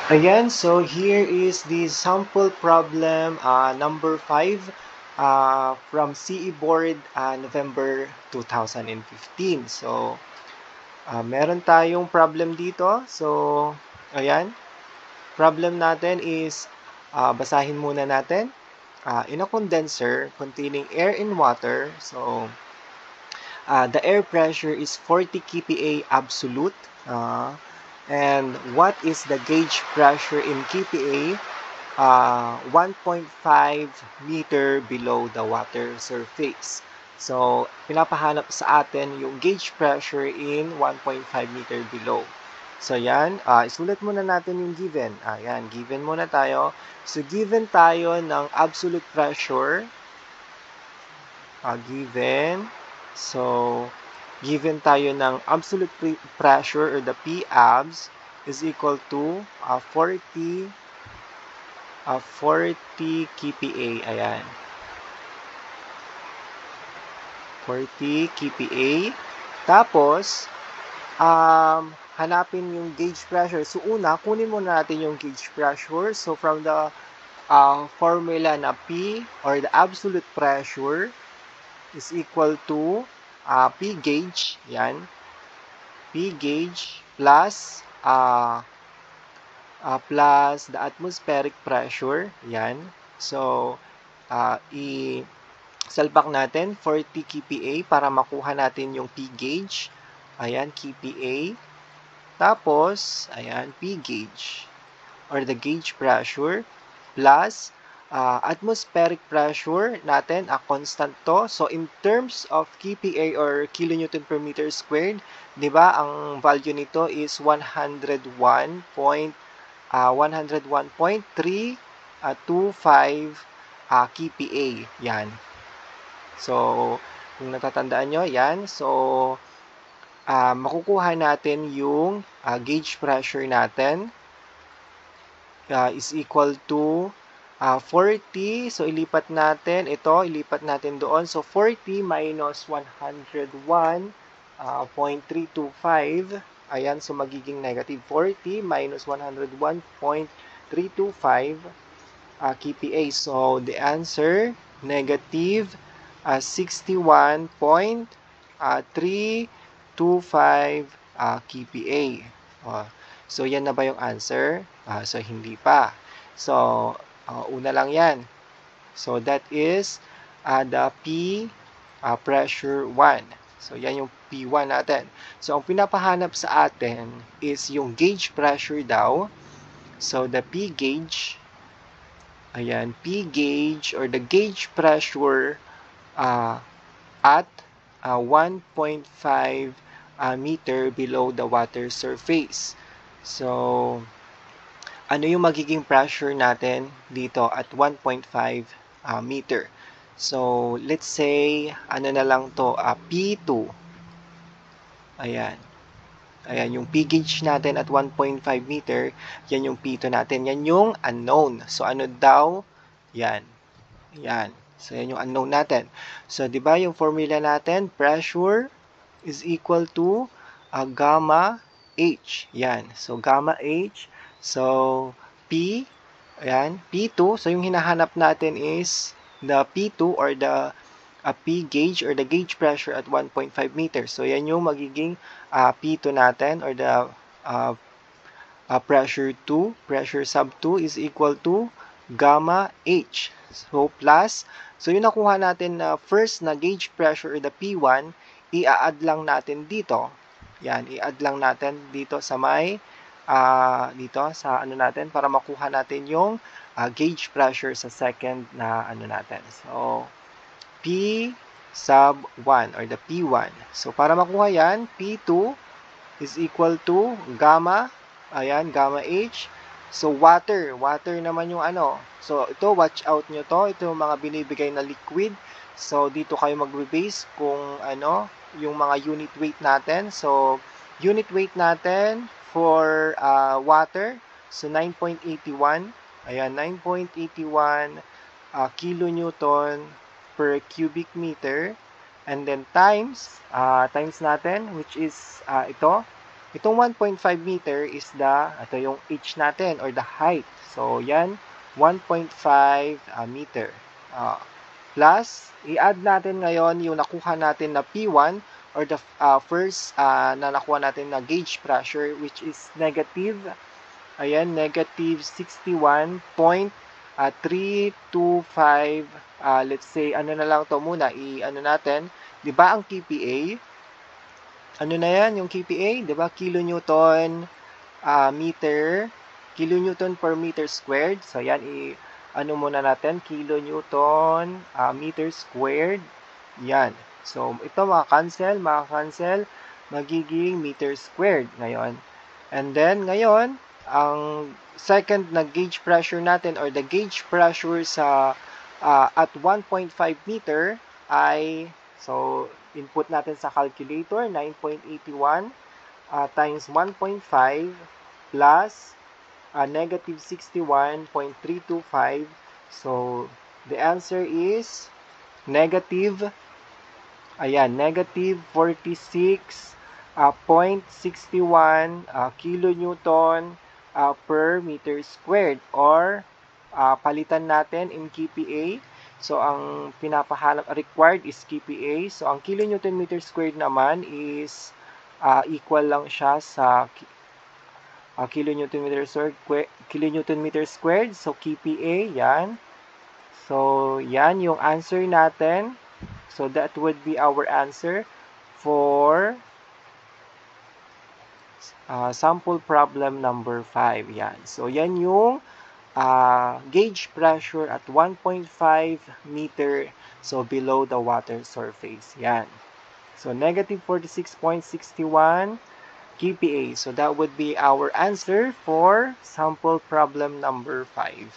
Again, so here is the sample problem number 5 from CE Board November 2015. So, meron tayong problem dito. So, ayan. Problem natin is, basahin muna natin. In a condenser containing air and water, so the air pressure is 40 kPa absolute. And what is the gauge pressure in kPa? 1.5 meter below the water surface. So, pinapahanap sa atin yung gauge pressure in 1.5 meter below. So, yan. Isulat muna natin yung given. Yan, given muna tayo. So, given tayo ng absolute pressure. Given. So, given tayo ng absolute pressure or the P-abs is equal to 40 kPa. Ayan. 40 kPa. Tapos, hanapin yung gauge pressure. So, una, kunin muna natin yung gauge pressure. So, from the formula na P or the absolute pressure is equal to P gauge. Yan. P gauge plus plus the atmospheric pressure. Yan. So, i-salpak natin 40 kPa para makuha natin yung P gauge. Ayan, kPa. Tapos, ayan, P gauge or the gauge pressure plus atmospheric pressure natin, constant to. So, in terms of kPa or kilonewton per meter squared, di ba, ang value nito is 101.325 kPa. Yan. So, kung natatandaan nyo, yan. So, makukuha natin yung gauge pressure natin is equal to 40. So, ilipat natin. Ito, ilipat natin doon. So, 40 minus 101.325. Ayan, so magiging negative 40 minus 101.325 kPa. So, the answer, negative 61.325 kPa. So, yan na ba yung answer? So, hindi pa. So, una lang yan. So, that is the P pressure 1. So, yan yung P1 natin. So, ang pinapahanap sa atin is yung gauge pressure daw. So, the P gauge, ayan, P gauge or the gauge pressure at 1.5 meter below the water surface. So, ano yung magiging pressure natin dito at 1.5 meter? So, let's say, ano na lang to, P2. Ayan. Ayan, yung P gauge natin at 1.5 meter, yan yung P2 natin. Yan yung unknown. So, ano daw? Yan. Yan. So, yan yung unknown natin. So, di ba yung formula natin, pressure is equal to gamma H. Yan. So, gamma H. So, P, ayan, P2. So, yung hinahanap natin is the P2 or the P gauge or the gauge pressure at 1.5 meters. So, yan yung magiging P2 natin or the pressure 2. Pressure sub 2 is equal to gamma H. So, plus. So, yung nakuha natin na first na gauge pressure or the P1, i-add lang natin dito. Yan, i-add lang natin dito sa may dito sa ano natin para makuha natin yung gauge pressure sa second na ano natin. So, P sub 1 or the P1. So, para makuha yan, P2 is equal to gamma, ayan, gamma H. So, water. Water naman yung ano. So, ito, watch out nyo to. Ito yung mga binibigay na liquid. So, dito kayo magbe-base kung ano, yung mga unit weight natin. So, unit weight natin for water. So, 9.81. Ayan, 9.81 kilonewton per cubic meter. And then times natin, which is ito, Itong 1.5 meter is ito yung h natin or the height. So, yan, 1.5 meter. Plus, i-add natin ngayon yung nakuha natin na P1 or the first na nakuha natin na gauge pressure, which is negative 61.325. Let's say, ano na lang to muna, i-ano natin, di ba ang kPa, ano na yan, yung kPa, di ba, kilonewton meter, kilonewton per meter squared. So, yan, ano muna natin, kilonewton meter squared. Yan. So, ito maka-cancel, magiging meter squared ngayon. And then, ngayon, ang second na gauge pressure natin or the gauge pressure sa at 1.5 meter ay, so, input natin sa calculator, 9.81 times 1.5 plus negative 61.325. So, the answer is negative, negative 46.61 kilonewton per meter squared, or palitan natin in kPa. So, ang pinapahanap, required is kPa. So, ang kilonewton meter squared naman is equal lang siya sa kilonewton meter squared. So, kPa, yan. So, yan yung answer natin. So, that would be our answer for sample problem number 5. Yan. So, yan yung gauge pressure at 1.5 meter, so below the water surface. Yan. So, negative 46.61 kPa. So, that would be our answer for sample problem number 5.